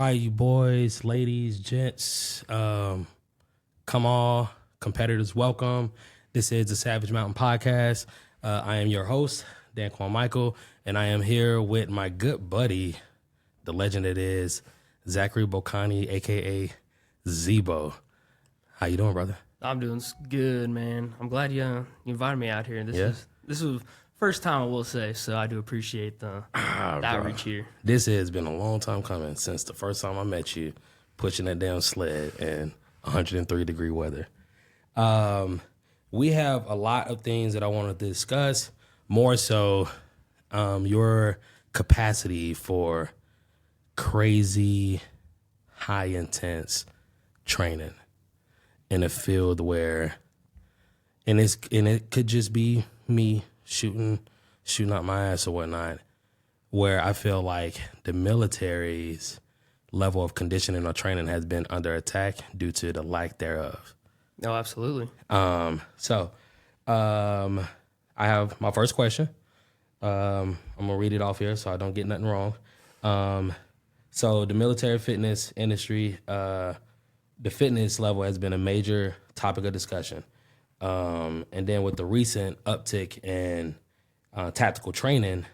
All right, you boys, ladies, gents, come all, competitors, welcome. This is the Savage Mountain Podcast. I am your host, Quan Mickel, and I am here with my good buddy, the legend it is, Zach Bokanyi, a.k.a. Zebo. How you doing, brother? I'm doing good, man. I'm glad you invited me out here. This is first time, I will say, so I do appreciate the outreach here. This has been a long time coming since the first time I met you, pushing that damn sled in 103-degree weather. We have a lot of things that I want to discuss, more so your capacity for crazy, high-intense training in a field where, and it could just be me shooting out my ass or whatnot, where I feel like the military's level of conditioning or training has been under attack due to the lack thereof. Oh, absolutely. So I have my first question. I'm gonna read it off here so I don't get nothing wrong. So the military fitness industry, the fitness level has been a major topic of discussion. And then with the recent uptick in tactical training,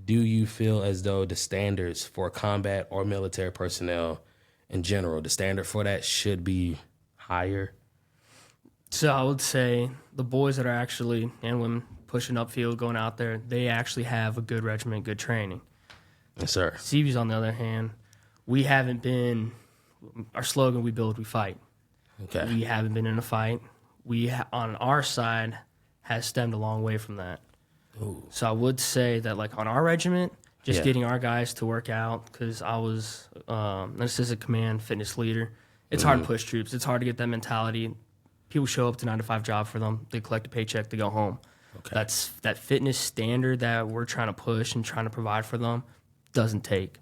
do you feel as though the standards for combat or military personnel in general, the standard for that should be higher? So I would say the boys that are actually, and women, pushing upfield, going out there, they actually have a good regiment, good training. Yes, sir. CBs, on the other hand, we haven't been, our slogan, we build, we fight. Okay. We haven't been in a fight. On our side, has stemmed a long way from that. Ooh. So I would say that, like, on our regiment, just getting our guys to work out, because I was an assistant command fitness leader. It's hard to push troops. It's hard to get that mentality. People show up to 9-to-5 job for them. They collect a paycheck. They go home. Okay. That's that fitness standard that we're trying to push and trying to provide for them doesn't take.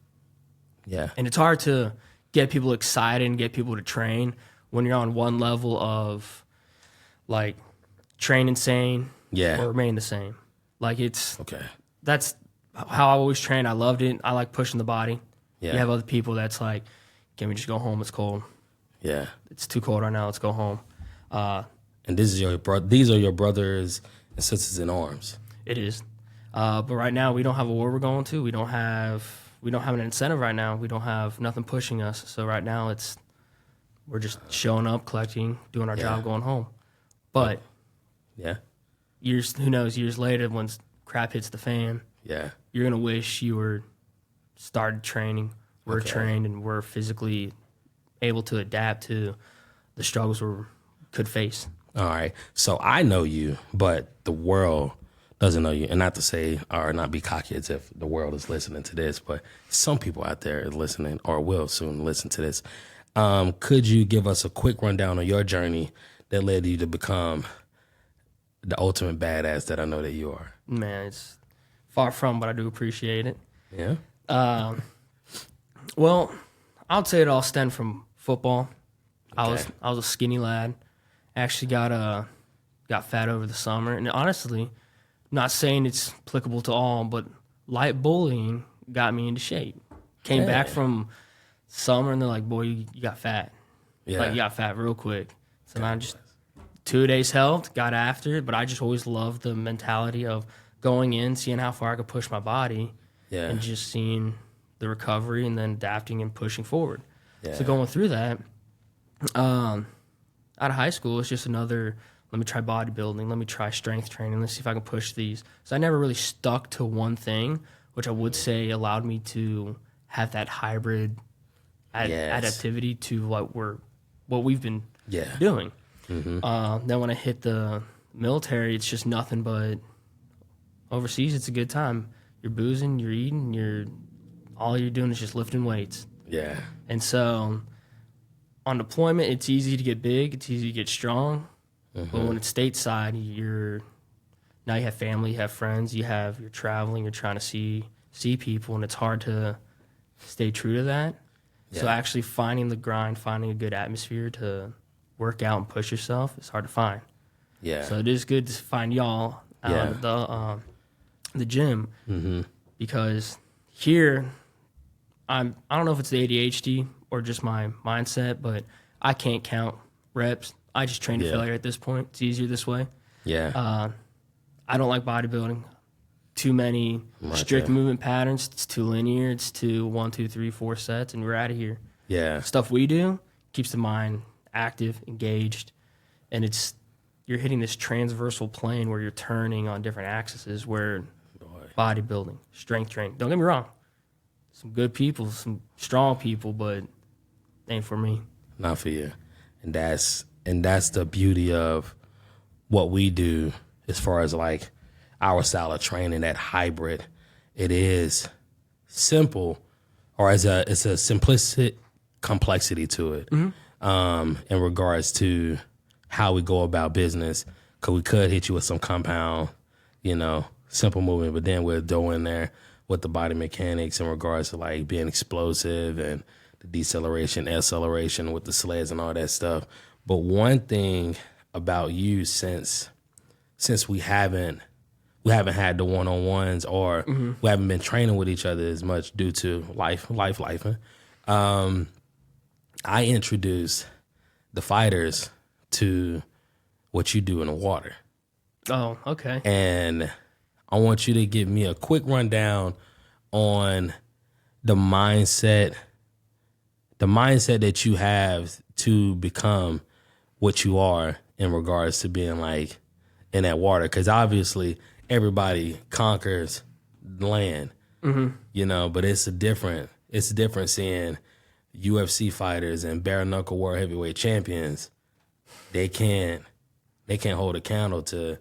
Yeah. And it's hard to get people excited and get people to train when you're on one level of, like, train insane or remain the same. Like, that's how I always train. I loved it. I like pushing the body. Yeah. You have other people that's like, can we just go home? It's cold. Yeah. It's too cold right now. Let's go home. And these are your brothers and sisters in arms. It is. But right now we don't have a war we're going to. We don't have an incentive right now. We don't have nothing pushing us. So right now we're just showing up, collecting, doing our job, going home. But who knows, years later, when crap hits the fan, you're going to wish you were started training, we're trained, and we're physically able to adapt to the struggles we could face. All right. So I know you, but the world doesn't know you. And not to say, or not be cocky as if the world is listening to this, but some people out there are listening or will soon listen to this. Could you give us a quick rundown of your journey that led you to become the ultimate badass that I know that you are? Man, it's far from, but I do appreciate it. Yeah. Well, I would say it all stemmed from football. Okay. I was a skinny lad. Actually got fat over the summer, and honestly, not saying it's applicable to all, but light bullying got me into shape. Came back from summer, and they're like, "Boy, you got fat. Like, you got fat real quick." So I just 2 days helped, got after it, but I just always loved the mentality of going in, seeing how far I could push my body, and just seeing the recovery and then adapting and pushing forward. Yeah. So going through that, out of high school, it's just another, let me try bodybuilding, let me try strength training, let's see if I can push these. So I never really stuck to one thing, which I would say allowed me to have that hybrid adaptivity to what we've been doing. Mm-hmm. Then when I hit the military, it's just nothing but overseas. It's a good time. You're boozing, you're eating, all you're doing is just lifting weights. Yeah. And so on deployment, it's easy to get big, it's easy to get strong. Mm-hmm. But when it's stateside, now you have family, you have friends, you're traveling, you're trying to see people, and it's hard to stay true to that. Yeah. So actually finding the grind, finding a good atmosphere to work out and push yourself, it's hard to find. Yeah. So it is good to find y'all out at the gym, because here I don't know if it's the ADHD or just my mindset, but I can't count reps. I just train to failure at this point. It's easier this way. Yeah. I don't like bodybuilding. Too many strict movement patterns. It's too linear. It's too 1, 2, 3, 4 sets, and we're out of here. Yeah. Stuff we do keeps the mind active, engaged, and you're hitting this transversal plane where you're turning on different axes. Where bodybuilding, strength training. Don't get me wrong. Some good people, some strong people, but ain't for me. Not for you. And that's the beauty of what we do as far as like our style of training, that hybrid. It is simple, or it's a simplistic complexity to it. In regards to how we go about business, because we could hit you with some compound, simple movement, but then we'll go in there with the body mechanics in regards to like being explosive and the deceleration, acceleration with the sleds and all that stuff. But one thing about you, since we haven't had the one-on-ones, or we haven't been training with each other as much due to life, I introduced the fighters to what you do in the water. Oh, okay. And I want you to give me a quick rundown on the mindset that you have to become what you are in regards to being like in that water. Because obviously everybody conquers land, but it's a different seeing UFC fighters and bare knuckle world heavyweight champions. They can't hold a candle to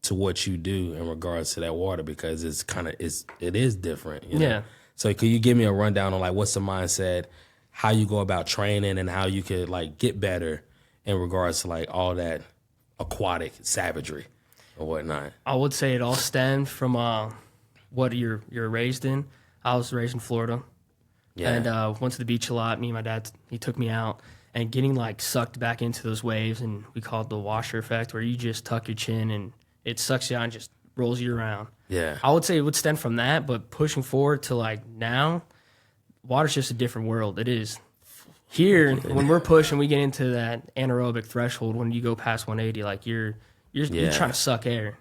what you do in regards to that water, because it is different. Yeah. So could you give me a rundown on like what's the mindset, how you go about training, and how you could like get better in regards to like all that aquatic savagery or whatnot? I would say it all stemmed from what you're raised in. I was raised in Florida. Yeah. And went to the beach a lot. Me and my dad, he took me out, and getting like sucked back into those waves, and we call it the washer effect, where you just tuck your chin and it sucks you out and just rolls you around. Yeah. I would say it would stem from that, but pushing forward to like now, water's just a different world. It is. Here, when we're pushing, we get into that anaerobic threshold. When you go past 180, like you're trying to suck air.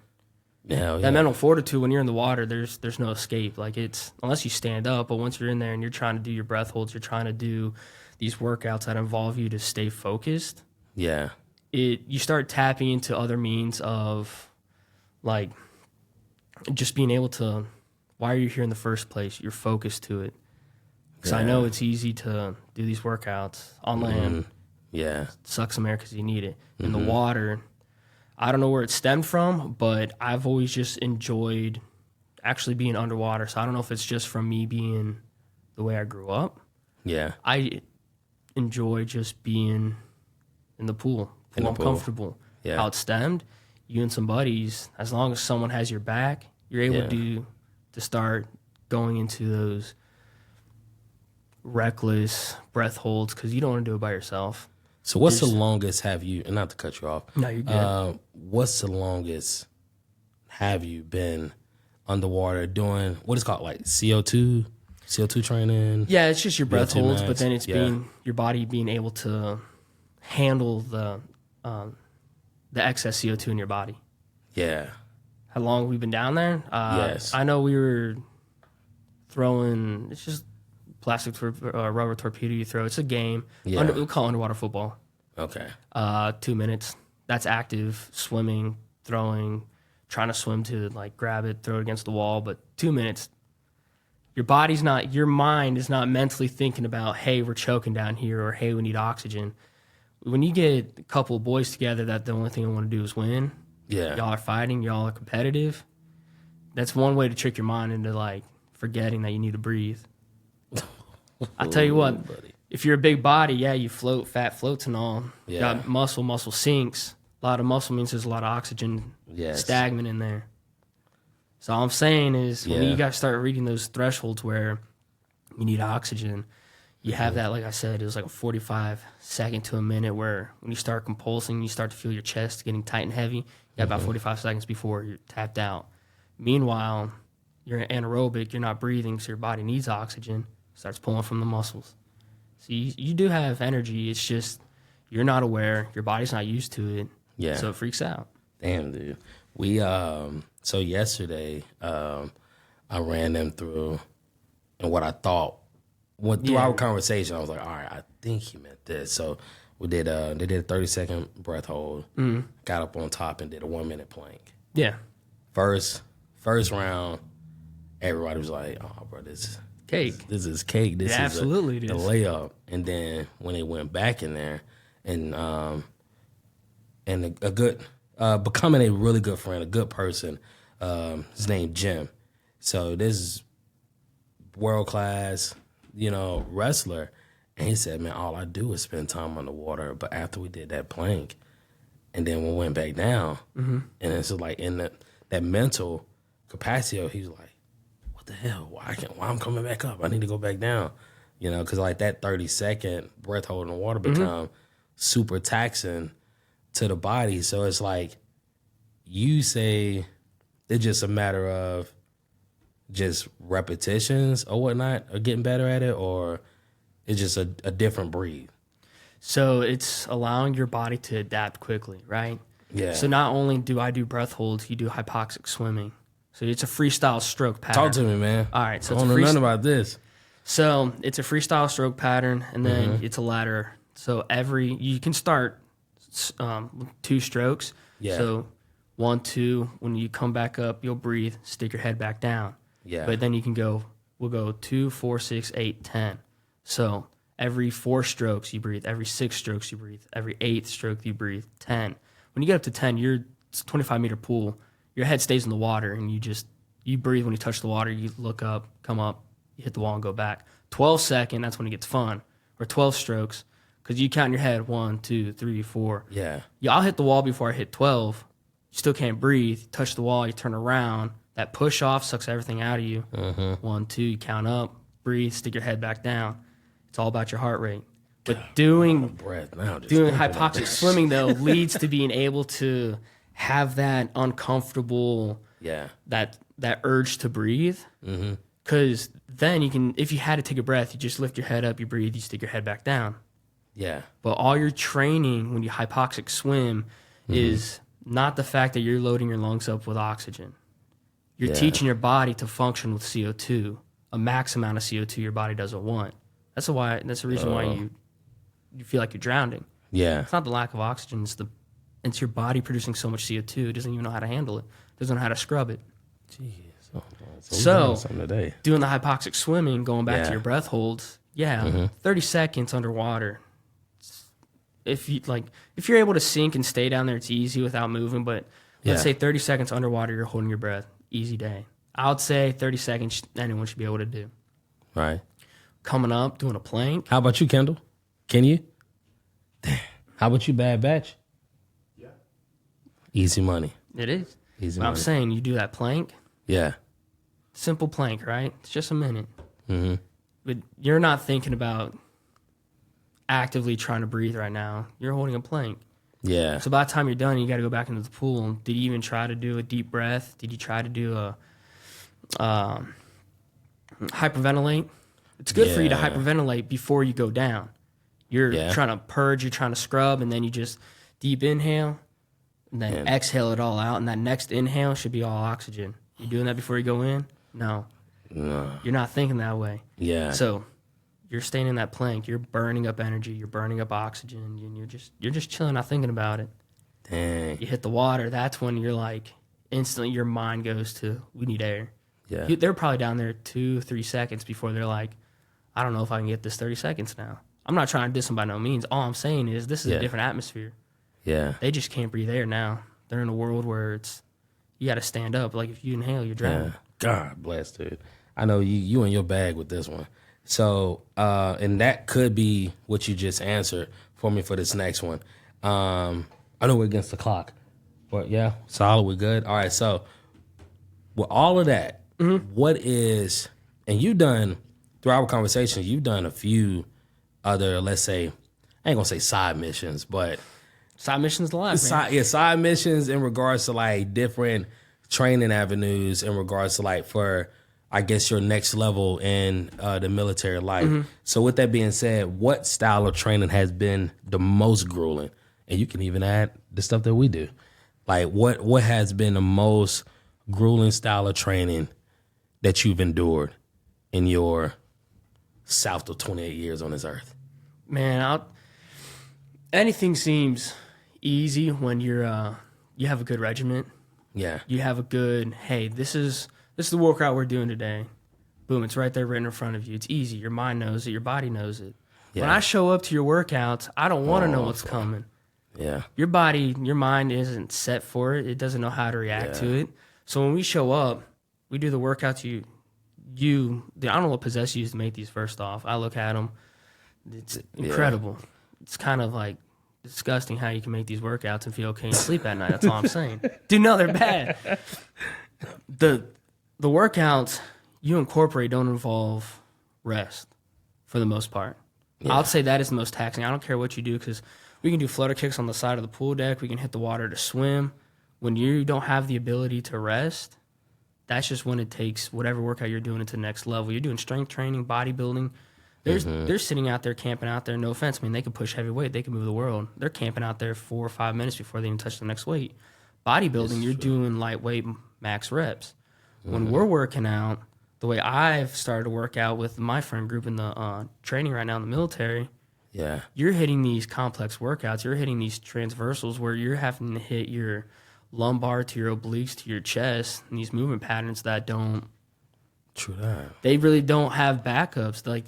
Yeah, that mental fortitude, when you're in the water, there's no escape. Like it's, unless you stand up, but once you're in there and you're trying to do your breath holds, you're trying to do these workouts that involve you to stay focused. Yeah. You start tapping into other means of like just being able to, why are you here in the first place? You're focused to it. Because I know it's easy to do these workouts on land. Yeah. Suck some air because you need it. In the water, I don't know where it stemmed from, but I've always just enjoyed actually being underwater. So I don't know if it's just from me being the way I grew up. Yeah. I enjoy just being in the pool. I'm comfortable. Yeah. How it stemmed, you and some buddies, as long as someone has your back, you're able to start going into those reckless breath holds, because you don't want to do it by yourself. So what's the longest have you, and not to cut you off, no, you're good. What's the longest have you been underwater doing what is called like CO2 training? Yeah, it's just your breath holds, but then it's being your body being able to handle the excess CO2 in your body. Yeah. How long have we been down there? Yes. I know we were throwing, it's just plastic rubber torpedo you throw. It's a game. Yeah. We'll call it underwater football. Okay. 2 minutes. That's active, swimming, throwing, trying to swim to like grab it, throw it against the wall. But 2 minutes, your mind is not mentally thinking about, hey, we're choking down here, or hey, we need oxygen. When you get a couple of boys together that the only thing I want to do is win, y'all are fighting, y'all are competitive, that's one way to trick your mind into like forgetting that you need to breathe. I tell you what, if you're a big body, you float, fat floats and all. Yeah. Got muscle sinks. A lot of muscle means there's a lot of oxygen stagnant in there. So all I'm saying is when you guys start reading those thresholds where you need oxygen, you have that, like I said, it was like a 45-second to a minute where when you start compulsing, you start to feel your chest getting tight and heavy. You got about 45 seconds before you're tapped out. Meanwhile, you're anaerobic, you're not breathing, so your body needs oxygen. starts pulling from the muscles. So you do have energy. It's just you're not aware. Your body's not used to it. Yeah. So it freaks out. Damn, dude. We so yesterday I ran them through, and what I thought through our conversation, I was like, all right, I think he meant this. So we did they did a 30-second breath hold, got up on top and did a 1 minute plank. Yeah. First round, everybody was like, oh, bro, this Cake. This is cake. This is absolutely the layup. And then when they went back in there and a good becoming a really good friend, a good person, his name Jim. So this is world class, wrestler. And he said, man, all I do is spend time underwater. But after we did that plank, and then we went back down, and it's like in that mental capacity, he was like, what the hell? Why I'm coming back up? I need to go back down. Because like that 30-second breath hold in the water become super taxing to the body. So it's like you say it's just a matter of just repetitions or whatnot, or getting better at it, or it's just a different breed. So it's allowing your body to adapt quickly, right? Yeah. So not only do I do breath holds, you do hypoxic swimming. So it's a freestyle stroke pattern. Talk to me, man. All right. So I don't know nothing about this. So it's a freestyle stroke pattern, and then it's a ladder. So you can start 2 strokes. Yeah. So 1, 2. When you come back up, you'll breathe, stick your head back down. Yeah. But then we'll go 2, 4, 6, 8, 10. So every 4 strokes you breathe, every 6 strokes you breathe, every 8th stroke you breathe, 10. When you get up to 10, it's a 25-meter pool. Your head stays in the water, and you breathe when you touch the water. You look up, come up, you hit the wall, and go back. 12-second, that's when it gets fun. Or 12 strokes, because you count in your head 1, 2, 3, 4. Yeah. I'll hit the wall before I hit 12. You still can't breathe. You touch the wall, you turn around. That push off sucks everything out of you. 1, 2, you count up, breathe, stick your head back down. It's all about your heart rate. But doing hypoxic swimming, though, leads to being able to have that uncomfortable, that urge to breathe. Because then you can, if you had to take a breath, you just lift your head up, you breathe, you stick your head back down. Yeah. But all your training when you hypoxic swim is not the fact that you're loading your lungs up with oxygen. You're teaching your body to function with CO2, a max amount of CO2 your body doesn't want. That's the reason why you feel like you're drowning. Yeah. It's not the lack of oxygen, it's your body producing so much CO2, it doesn't even know how to handle it. It doesn't know how to scrub it. Jeez. So doing the hypoxic swimming, going back to your breath holds, 30 seconds underwater. If you're able to sink and stay down there, it's easy without moving, but let's say 30 seconds underwater, you're holding your breath. Easy day. I would say 30 seconds anyone should be able to do. Right. Coming up, doing a plank. How about you, Kendall? Can you? Damn. How about you, Bad Batch? Yeah. Easy money. It is. Easy but money. I'm saying you do that plank. Yeah. Simple plank, right? It's just a minute. But you're not thinking about actively trying to breathe right now. You're holding a plank. Yeah. So by the time you're done, you got to go back into the pool. Did you even try to do a deep breath? Did you try to do a hyperventilate? It's good for you to hyperventilate before you go down. You're trying to purge, you're trying to scrub, and then you just deep inhale, and then exhale it all out. And that next inhale should be all oxygen. You doing that before you go in? No. You're not thinking that way. Yeah. So you're staying in that plank. You're burning up energy. You're burning up oxygen. And you're just chilling, not thinking about it. Dang. You hit the water. That's when you're like, instantly your mind goes to, we need air. Yeah. They're probably down there 2-3 seconds before they're like, I don't know if I can get this 30 seconds now. I'm not trying to diss them by no means. All I'm saying is this is a different atmosphere. Yeah. They just can't breathe air now. They're in a world where you got to stand up. Like if you inhale, you're drowning. Yeah. God bless, dude. I know you in your bag with this one. So, and that could be what you just answered for me for this next one. I know we're against the clock, but yeah, solid, we're good. All right, so with all of that, what is, and you've done, through our conversation, you've done a few other, let's say, I ain't gonna say side missions, but side missions a lot, man. Side missions in regards to like different training avenues in regards to like for I guess, your next level in the military life. So with that being said, what style of training has been the most grueling? And you can even add the stuff that we do. Like what has been the most grueling style of training that you've endured in your south of 28 years on this earth? Man, anything seems easy when you have a good regiment. Yeah. You have a good, hey, this is the workout we're doing today. Boom, it's right there written in front of you. It's easy. Your mind knows it. Your body knows it. Yeah. When I show up to your workouts, I don't want to know what's coming. Yeah. Your body, your mind isn't set for it. It doesn't know how to react to it. So when we show up, we do the workouts. I don't know what possessed you to make these first off. I look at them. It's incredible. It's kind of like disgusting how you can make these workouts and feel okay and sleep at night. That's all I'm saying. Dude, no, they're bad. The workouts you incorporate don't involve rest for the most part. Yeah. I'll say that is the most taxing. I don't care what you do because we can do flutter kicks on the side of the pool deck. We can hit the water to swim. When you don't have the ability to rest, that's just when it takes whatever workout you're doing to the next level. You're doing strength training, bodybuilding. They're sitting out there, camping out there, no offense. I mean, they can push heavy weight. They can move the world. They're camping out there 4 or 5 minutes before they even touch the next weight. Bodybuilding, you're doing lightweight max reps. When we're working out, the way I've started to work out with my friend group in the training right now in the military, you're hitting these complex workouts. You're hitting these transversals where you're having to hit your lumbar to your obliques to your chest and these movement patterns that don't. True that. They really don't have backups. Like,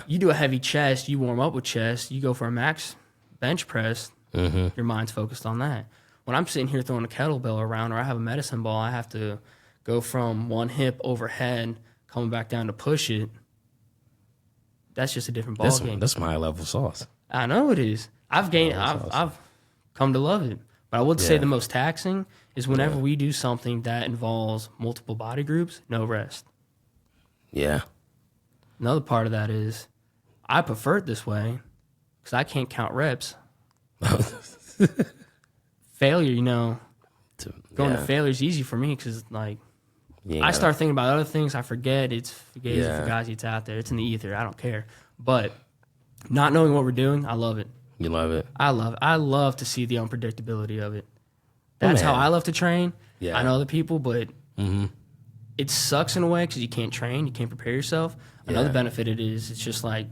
you do a heavy chest, you warm up with chest, you go for a max bench press, your mind's focused on that. When I'm sitting here throwing a kettlebell around or I have a medicine ball, I have to go from one hip overhead, coming back down to push it. That's just a different ball game. That's my level sauce. I know it is. I've come to love it. But I would say the most taxing is whenever we do something that involves multiple body groups, no rest. Yeah. Another part of that is I prefer it this way because I can't count reps. Failure, going to failure is easy for me because, like, I start thinking about other things. I forget. It's fugazi, fugazi. It's out there. It's in the ether. I don't care. But not knowing what we're doing, I love it. You love it? I love it. I love to see the unpredictability of it. That's how I love to train. Yeah. I know other people, but it sucks in a way because you can't train. You can't prepare yourself. Another benefit it's just like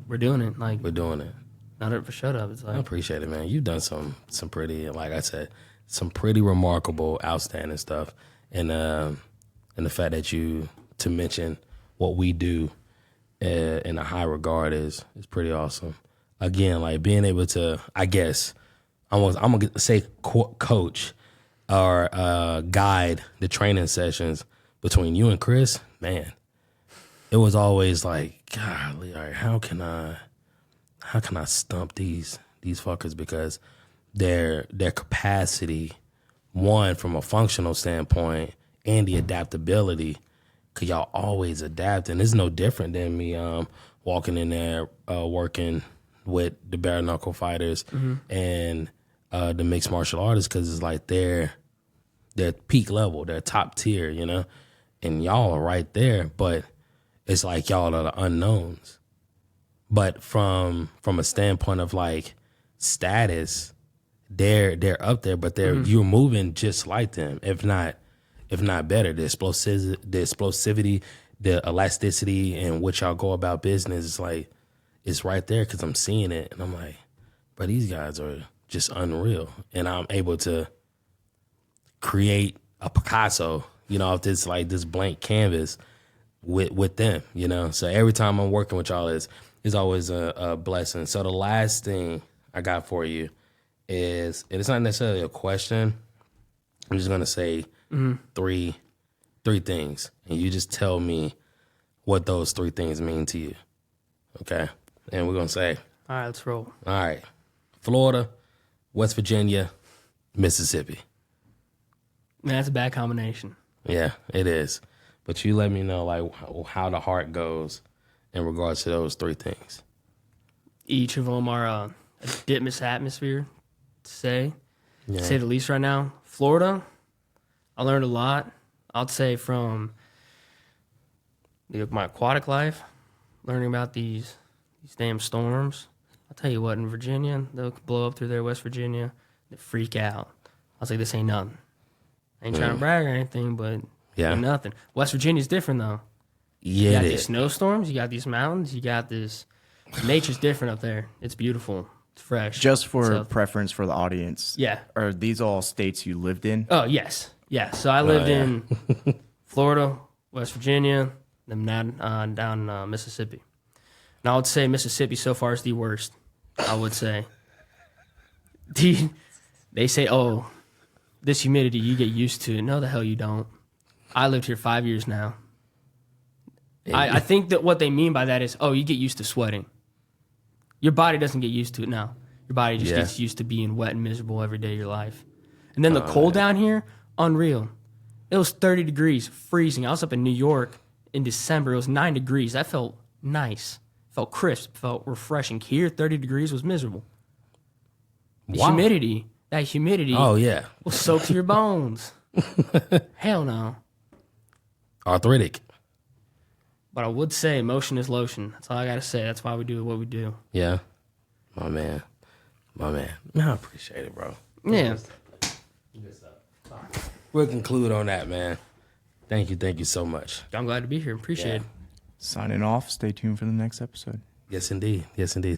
we're doing it. Like, we're doing it. Not for shut up. It's like, I appreciate it, man. You've done some pretty, like I said, some pretty remarkable, outstanding stuff. And the fact that to mention what we do in a high regard is pretty awesome. Again, like being able to, I guess, I'm going to say coach or guide the training sessions between you and Chris, man, it was always like, golly, all right, how can I stump these fuckers because their capacity, one, from a functional standpoint and the adaptability, because y'all always adapt. And it's no different than me walking in there working with the bare knuckle fighters and the mixed martial artists, because it's like they're peak level, they're top tier, and y'all are right there, but it's like y'all are the unknowns. But from a standpoint of like status, they're up there, but you're moving just like them, if not better. The explosivity, the elasticity, and what y'all go about business is like, it's right there because I'm seeing it, and I'm like, but these guys are just unreal, and I'm able to create a Picasso, off this blank canvas with them, So every time I'm working with y'all is always a blessing. So the last thing I got for you is, and it's not necessarily a question, I'm just gonna say three things, and you just tell me what those 3 things mean to you. Okay? And we're gonna say, all right, let's roll. All right. Florida, West Virginia, Mississippi. Man, that's a bad combination. Yeah, it is. But you let me know like how the heart goes in regards to those 3 things. Each of them are a ditmas atmosphere, to say the least right now. Florida, I learned a lot. I'd say from my aquatic life, learning about these damn storms. I'll tell you what, in Virginia, they'll blow up through there, West Virginia, they freak out. I was like, this ain't nothing. I ain't trying to brag or anything, but ain't nothing. West Virginia's different, though. Yeah, you got these snowstorms, you got these mountains, you got this. Nature's different up there. It's beautiful. It's fresh. Just for preference for the audience. Yeah. Are these all states you lived in? Oh, yes. Yeah. So I lived in Florida, West Virginia, then down Mississippi. And I would say Mississippi so far is the worst, I would say. They say, oh, this humidity, you get used to it. No, the hell you don't. I lived here 5 years now. I think that what they mean by that is, oh, you get used to sweating. Your body doesn't get used to it now. Your body just gets used to being wet and miserable every day of your life. And then the cold down here, unreal. It was 30 degrees, freezing. I was up in New York in December. It was 9 degrees. That felt nice. Felt crisp. Felt refreshing. Here, 30 degrees was miserable. The humidity, will soak to your bones. Hell no. Arthritic. But I would say motion is lotion. That's all I got to say. That's why we do what we do. Yeah. My man. Man, I appreciate it, bro. Yeah. We'll conclude on that, man. Thank you so much. I'm glad to be here. Appreciate it. Signing off. Stay tuned for the next episode. Yes, indeed.